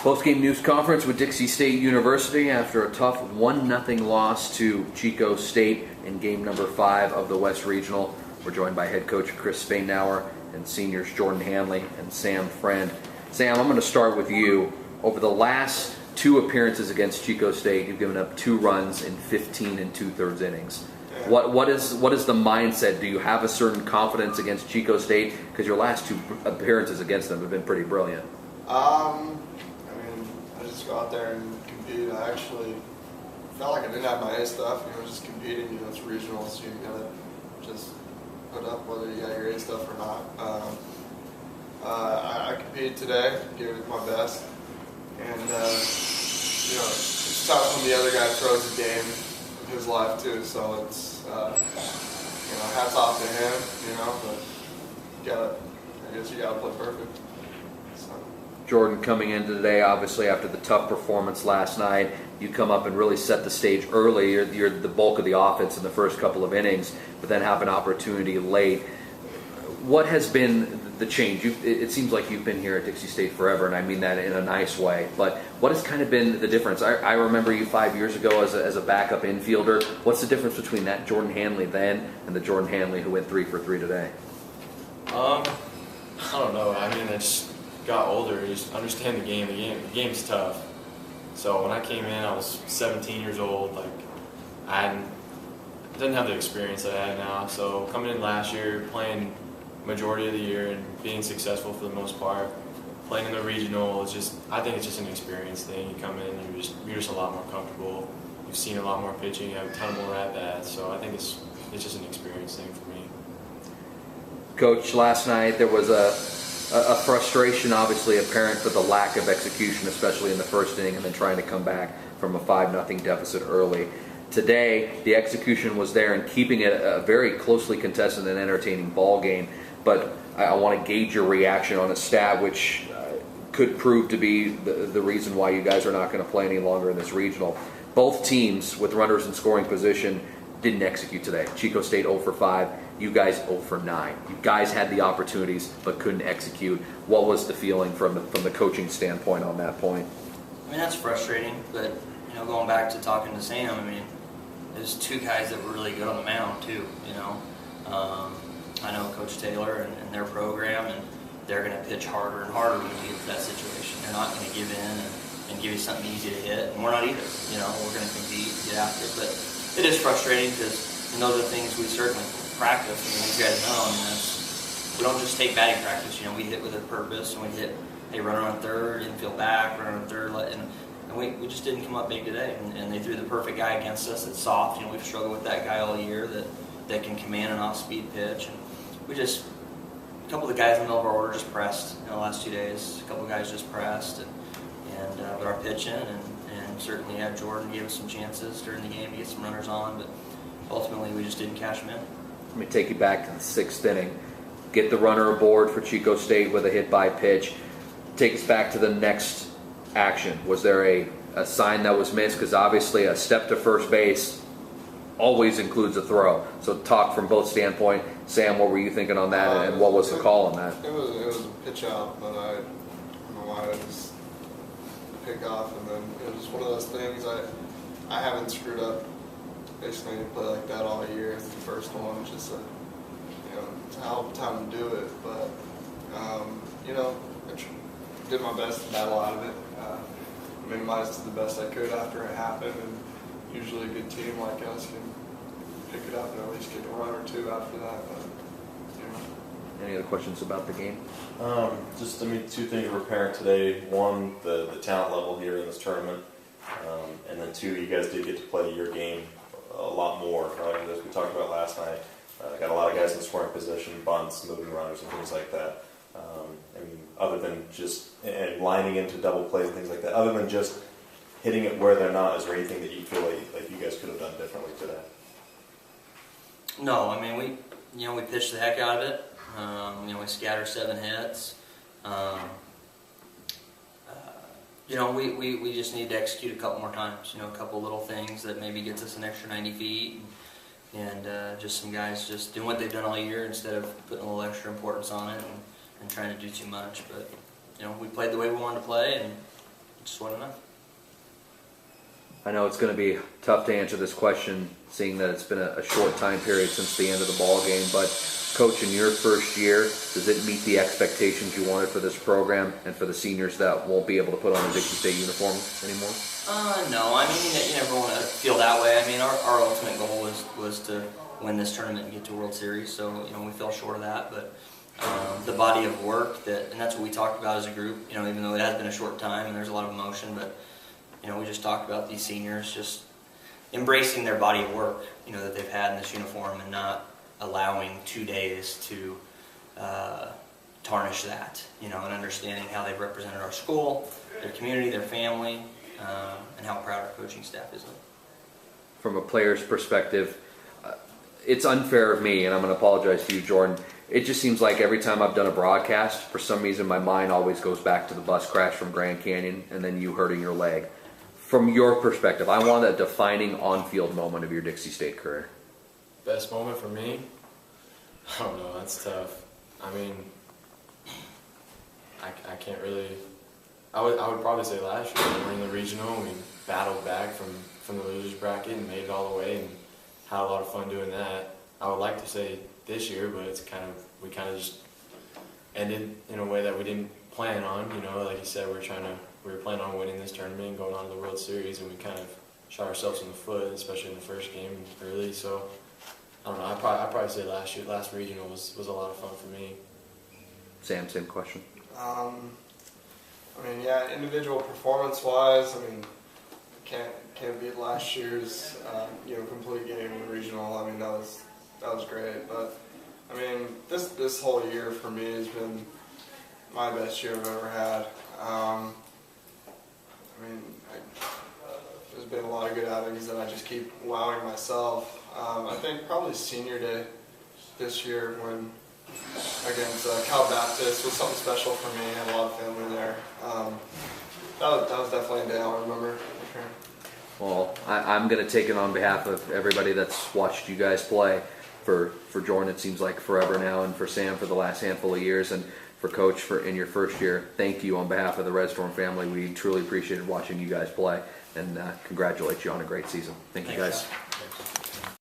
Postgame news conference with Dixie State University after a tough 1-0 loss to Chico State in game number 5 of the West Regional. We're joined by head coach Chris Spainauer and seniors Jordan Hanley and Sam Friend. Sam, I'm going to start with you. Over the last 2 appearances against Chico State, you've given up 2 runs in 15 2/3 innings. What is the mindset? Do you have a certain confidence against Chico State? Because your last 2 appearances against them have been pretty brilliant. I just go out there and compete. I actually felt like I didn't have my A stuff. Just competing. It's regional, so you gotta just put up whether you got your A stuff or not. I competed today, gave it my best, and it's tough when the other guy throws a game of his life too. So it's hats off to him. But I guess you gotta play perfect. Jordan, coming in today, obviously after the tough performance last night, you come up and really set the stage early. You're the bulk of the offense in the first couple of innings, but then have an opportunity late. What has been the change? It seems like you've been here at Dixie State forever, and I mean that in a nice way. But what has kind of been the difference? I remember you 5 years ago as a backup infielder. What's the difference between that Jordan Hanley then and the Jordan Hanley who went 3 for 3 today? I don't know. I just got older, you just understand the game. The game's tough. So when I came in, I was 17 years old. I didn't have the experience that I had now. So coming in last year, playing majority of the year and being successful for the most part, playing in the regional, I think it's just an experience thing. You come in, you're just a lot more comfortable. You've seen a lot more pitching, you have a ton more at bats. So I think it's just an experience thing for me. Coach, last night there was a frustration obviously apparent for the lack of execution, especially in the first inning, and then trying to come back from a 5-0 deficit early. Today, the execution was there and keeping it a very closely contested and entertaining ball game. But I want to gauge your reaction on a stat which could prove to be the reason why you guys are not going to play any longer in this regional. Both teams with runners in scoring position didn't execute today. Chico State 0 for 5. You guys 0 for 9. You guys had the opportunities but couldn't execute. What was the feeling from the coaching standpoint on that point? That's frustrating, but going back to talking to Sam, there's 2 guys that were really good on the mound too. I know Coach Taylor and their program, and they're going to pitch harder and harder when you get to that situation. They're not going to give in and give you something easy to hit, and we're not either. We're going to compete, get after it, but it is frustrating because those are things we certainly practice. You guys know, we don't just take batting practice. We hit with a purpose, and we hit, hey, runner on third, infield back, runner on third, and we just didn't come up big today. And they threw the perfect guy against us. It's soft. We've struggled with that guy all year that can command an off-speed pitch. And a couple of the guys in the middle of our order just pressed. The last 2 days, a couple of guys just pressed, but our pitching and certainly Jordan gave us some chances during the game to get some runners on, but ultimately we just didn't cash them in. Let me take you back to the 6th inning. Get the runner aboard for Chico State with a hit by pitch. Take us back to the next action. Was there a sign that was missed? Because obviously a step to first base always includes a throw. So talk from both standpoint. Sam, what were you thinking on that, and what was the call on that? It was a pitch out, but I don't know why I just pick off, and then it was one of those things I haven't screwed up. Basically, I play like that all year. It's the first one, just it's a hell of a time to do it. But I did my best to battle out of it. Minimized it the best I could after it happened, and usually a good team like us can pick it up and at least get a run or 2 after that. But, Any other questions about the game? 2 things were apparent today. One, the talent level here in this tournament, and then 2, you guys did get to play your game a lot more. As we talked about last night, got a lot of guys in scoring position, bunts, moving runners, and things like that. Other than just and lining into double plays and things like that, other than just hitting it where they're not, is there anything that you feel like you guys could have done differently today? No, we pitched the heck out of it. We scattered 7 hits. We just need to execute a couple more times. A couple little things that maybe gets us an extra 90 feet, and just some guys just doing what they've done all year instead of putting a little extra importance on it and trying to do too much. But we played the way we wanted to play, and just wasn't enough. I know it's going to be tough to answer this question, seeing that it's been a short time period since the end of the ball game. But Coach, in your first year, does it meet the expectations you wanted for this program and for the seniors that won't be able to put on a Dixie State uniform anymore? No, I mean you never want to feel that way. I mean our ultimate goal was to win this tournament and get to World Series. So we fell short of that, but the body of work and that's what we talked about as a group. Even though it has been a short time and there's a lot of emotion, but we just talked about these seniors just embracing their body of work, that they've had in this uniform and not allowing 2 days to tarnish that, and understanding how they've represented our school, their community, their family, and how proud our coaching staff is of them. From a player's perspective, it's unfair of me, and I'm going to apologize to you, Jordan. It just seems like every time I've done a broadcast, for some reason my mind always goes back to the bus crash from Grand Canyon and then you hurting your leg. From your perspective, I want a defining on-field moment of your Dixie State career. Best moment for me? I don't know, that's tough. I mean, I can't really. I would probably say last year we were in the regional and we battled back from the losers bracket and made it all the way and had a lot of fun doing that. I would like to say this year, but we kind of just ended in a way that we didn't plan on. Like you said, we were planning on winning this tournament and going on to the World Series, and we kind of shot ourselves in the foot, especially in the first game early. So I don't know. I'd probably say last regional was a lot of fun for me. Sam, same question. Individual performance-wise, can't beat last year's complete game in the regional. That was great, but this whole year for me has been my best year I've ever had. There's been a lot of good outings that I just keep allowing myself. I think probably senior day this year when against Cal Baptist was something special for me. I had a lot of family there. That was definitely a day I'll remember for sure. Well, I'm going to take it on behalf of everybody that's watched you guys play. For Jordan, it seems like forever now, and for Sam for the last handful of years, and for Coach in your first year. Thank you on behalf of the Red Storm family. We truly appreciated watching you guys play, and congratulate you on a great season. Thank you, guys.